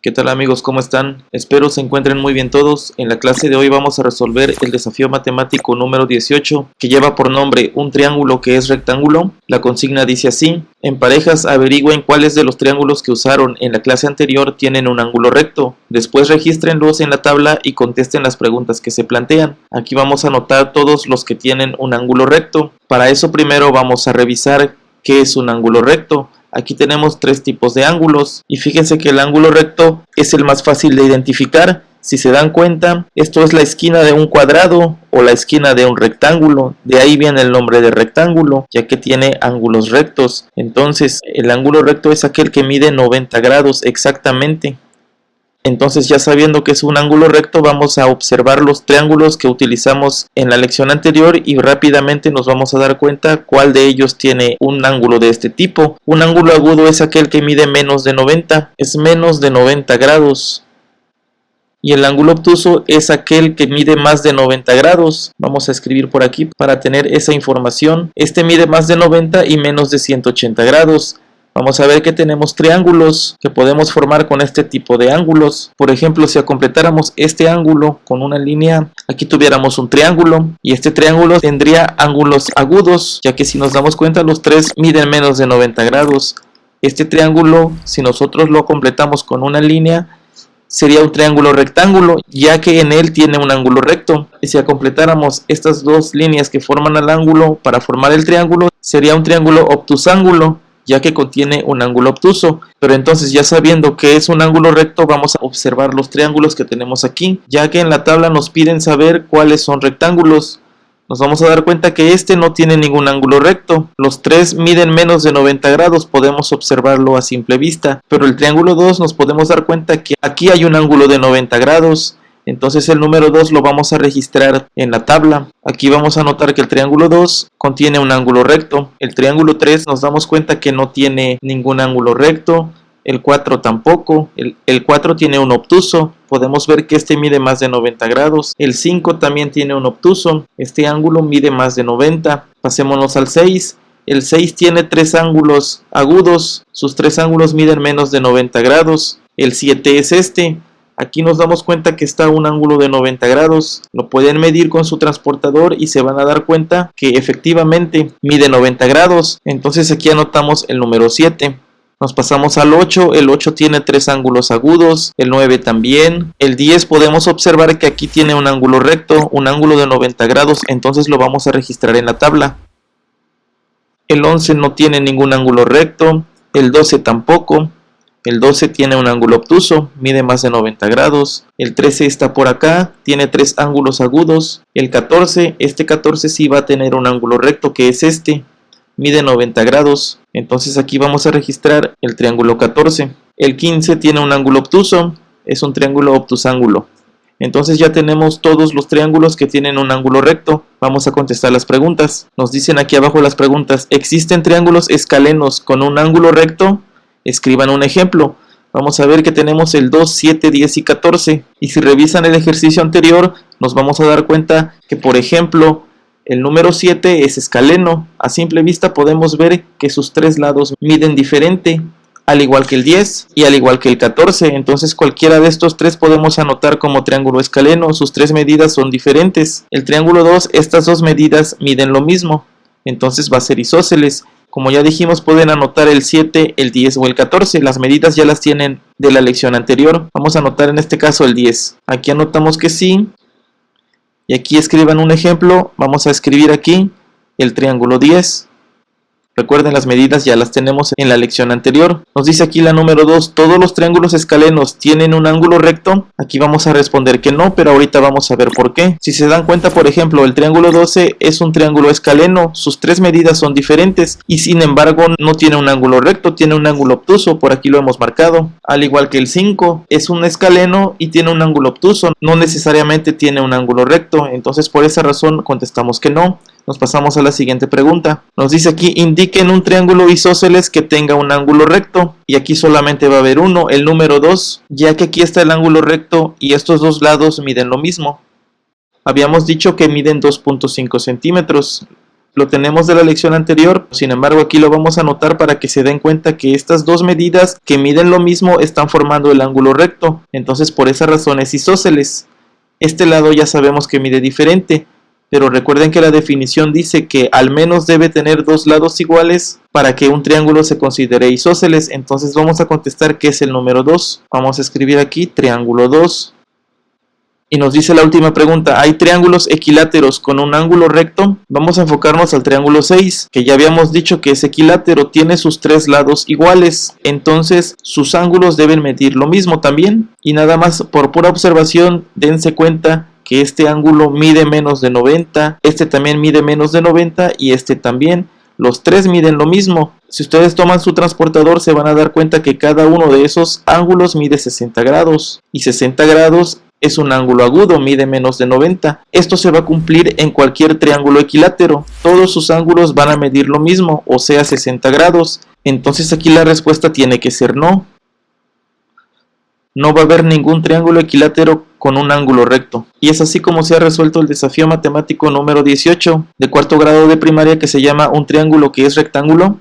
¿Qué tal amigos? ¿Cómo están? Espero se encuentren muy bien todos. En la clase de hoy vamos a resolver el desafío matemático número 18 que lleva por nombre un triángulo que es rectángulo. La consigna dice así: en parejas averigüen cuáles de los triángulos que usaron en la clase anterior tienen un ángulo recto. Después regístrenlos en la tabla y contesten las preguntas que se plantean. Aquí vamos a anotar todos los que tienen un ángulo recto. Para eso primero vamos a revisar qué es un ángulo recto. Aquí tenemos tres tipos de ángulos y fíjense que el ángulo recto es el más fácil de identificar. Si se dan cuenta, esto es la esquina de un cuadrado o la esquina de un rectángulo. De ahí viene el nombre de rectángulo, ya que tiene ángulos rectos. Entonces, el ángulo recto es aquel que mide 90 grados exactamente. Entonces, ya sabiendo que es un ángulo recto, vamos a observar los triángulos que utilizamos en la lección anterior y rápidamente nos vamos a dar cuenta cuál de ellos tiene un ángulo de este tipo. Un ángulo agudo es aquel que mide menos de 90, es menos de 90 grados. Y el ángulo obtuso es aquel que mide más de 90 grados. Vamos a escribir por aquí para tener esa información. Este mide más de 90 y menos de 180 grados. Vamos a ver que tenemos triángulos que podemos formar con este tipo de ángulos. Por ejemplo, si completáramos este ángulo con una línea, aquí tuviéramos un triángulo y este triángulo tendría ángulos agudos, ya que si nos damos cuenta los tres miden menos de 90 grados. Este triángulo, si nosotros lo completamos con una línea, sería un triángulo rectángulo, ya que en él tiene un ángulo recto. Y si completáramos estas dos líneas que forman el ángulo para formar el triángulo, sería un triángulo obtusángulo, ya que contiene un ángulo obtuso. Pero entonces, ya sabiendo que es un ángulo recto, vamos a observar los triángulos que tenemos aquí, ya que en la tabla nos piden saber cuáles son rectángulos. Nos vamos a dar cuenta que este no tiene ningún ángulo recto. Los tres miden menos de 90 grados, podemos observarlo a simple vista. Pero el triángulo 2 nos podemos dar cuenta que aquí hay un ángulo de 90 grados. Entonces el número 2 lo vamos a registrar en la tabla. Aquí vamos a notar que el triángulo 2 contiene un ángulo recto. El triángulo 3 nos damos cuenta que no tiene ningún ángulo recto. El 4 tampoco. El 4 tiene un obtuso. Podemos ver que este mide más de 90 grados. El 5 también tiene un obtuso. Este ángulo mide más de 90. Pasémonos al 6. El 6 tiene tres ángulos agudos. Sus tres ángulos miden menos de 90 grados. El 7 es este. Aquí nos damos cuenta que está a un ángulo de 90 grados. Lo pueden medir con su transportador y se van a dar cuenta que efectivamente mide 90 grados. Entonces aquí anotamos el número 7. Nos pasamos al 8. El 8 tiene tres ángulos agudos. El 9 también. El 10 podemos observar que aquí tiene un ángulo recto, un ángulo de 90 grados. Entonces lo vamos a registrar en la tabla. El 11 no tiene ningún ángulo recto. El 12 tampoco. El 12 tiene un ángulo obtuso, mide más de 90 grados. El 13 está por acá, tiene tres ángulos agudos. El 14, este 14 sí va a tener un ángulo recto, que es este, mide 90 grados. Entonces aquí vamos a registrar el triángulo 14. El 15 tiene un ángulo obtuso, es un triángulo obtusángulo. Entonces ya tenemos todos los triángulos que tienen un ángulo recto. Vamos a contestar las preguntas. Nos dicen aquí abajo las preguntas: ¿existen triángulos escalenos con un ángulo recto? Escriban un ejemplo. Vamos a ver que tenemos el 2, 7, 10 y 14. Y si revisan el ejercicio anterior, nos vamos a dar cuenta que, por ejemplo, el número 7 es escaleno. A simple vista podemos ver que sus tres lados miden diferente, al igual que el 10 y al igual que el 14. Entonces cualquiera de estos tres podemos anotar como triángulo escaleno. Sus tres medidas son diferentes. El triángulo 2, estas dos medidas miden lo mismo. Entonces va a ser isósceles. Como ya dijimos, pueden anotar el 7, el 10 o el 14. Las medidas ya las tienen de la lección anterior. Vamos a anotar en este caso el 10. Aquí anotamos que sí. Y aquí escriban un ejemplo. Vamos a escribir aquí el triángulo 10. Recuerden, las medidas ya las tenemos en la lección anterior. Nos dice aquí la número 2, ¿todos los triángulos escalenos tienen un ángulo recto? Aquí vamos a responder que no, pero ahorita vamos a ver por qué. Si se dan cuenta, por ejemplo, el triángulo 12 es un triángulo escaleno, sus tres medidas son diferentes y sin embargo no tiene un ángulo recto, tiene un ángulo obtuso, por aquí lo hemos marcado. Al igual que el 5, es un escaleno y tiene un ángulo obtuso, no necesariamente tiene un ángulo recto, entonces por esa razón contestamos que no. Nos pasamos a la siguiente pregunta. Nos dice aquí: indiquen un triángulo isósceles que tenga un ángulo recto. Y aquí solamente va a haber uno, el número 2, ya que aquí está el ángulo recto y estos dos lados miden lo mismo. Habíamos dicho que miden 2.5 centímetros. Lo tenemos de la lección anterior, sin embargo aquí lo vamos a anotar para que se den cuenta que estas dos medidas que miden lo mismo están formando el ángulo recto. Entonces por esa razón es isósceles. Este lado ya sabemos que mide diferente, pero recuerden que la definición dice que al menos debe tener dos lados iguales para que un triángulo se considere isósceles. Entonces vamos a contestar que es el número 2. Vamos a escribir aquí triángulo 2. Y nos dice la última pregunta, ¿hay triángulos equiláteros con un ángulo recto? Vamos a enfocarnos al triángulo 6, que ya habíamos dicho que es equilátero, tiene sus tres lados iguales, entonces sus ángulos deben medir lo mismo también. Y nada más por pura observación, dense cuenta que este ángulo mide menos de 90, este también mide menos de 90 y este también. Los tres miden lo mismo. Si ustedes toman su transportador se van a dar cuenta que cada uno de esos ángulos mide 60 grados. Y 60 grados es un ángulo agudo, mide menos de 90. Esto se va a cumplir en cualquier triángulo equilátero. Todos sus ángulos van a medir lo mismo, o sea 60 grados. Entonces aquí la respuesta tiene que ser no. No va a haber ningún triángulo equilátero con un ángulo recto. Y es así como se ha resuelto el desafío matemático número 18 de cuarto grado de primaria, que se llama un triángulo que es rectángulo.